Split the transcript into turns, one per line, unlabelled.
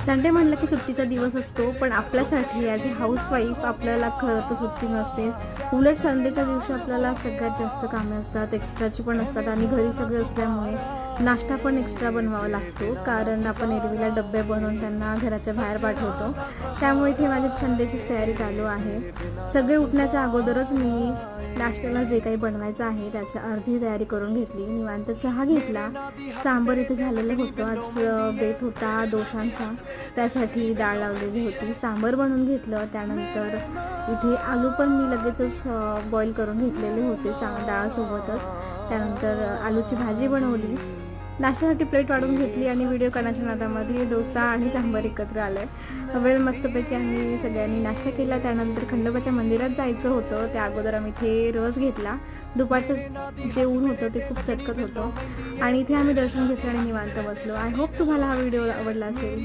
Sunday म्हणलं की सुट्टीचा दिवस असतो, पण आपल्यासाठी ॲज अ हाऊसवाईफ आपल्याला खरं तर सुट्टी नसतेच. उलट संडेच्या दिवशी आपल्याला सगळ्यात जास्त कामे असतात, एक्स्ट्राची पण असतात आणि घरी सगळे असल्यामुळे नाश्ता पण एक्स्ट्रा बनवावा लागतो, कारण आपण एरवीला डब्बे बनवून त्यांना घराच्या बाहेर पाठवतो. त्यामुळे इथे माझी संडेचीच तयारी चालू आहे. सगळे उठण्याच्या अगोदरच मी नाश्त्याला जे काही बनवायचं आहे त्याची अर्धी तयारी करून घेतली. निवांत चहा घेतला. सांबर इथे झालेलं होतं. आज बेत होता डोशांचा, त्यासाठी डाळ लावलेली होती. सांबर बनवून घेतलं. त्यानंतर इथे आलू पण मी लगेचच बॉईल करून घेतलेले होते डाळसोबतच. त्यानंतर आलूची भाजी बनवली. नाश्त्यासाठी प्लेट वाढून घेतली आणि व्हिडिओ करण्याच्या नादामध्ये डोसा आणि सांबार एकत्र आलं आहे. वेळ मस्तपैकी आम्ही सगळ्यांनी नाश्ता केला. त्यानंतर खंडोबाच्या मंदिरात जायचं होतं. त्या अगोदर आम्ही इथे रस घेतला. दुपारचं जे ऊन होतं ते खूप चटकत होतं आणि इथे आम्ही दर्शन घेतलं आणि निवांत बसलो. आय होप तुम्हाला हा व्हिडिओ आवडला असेल.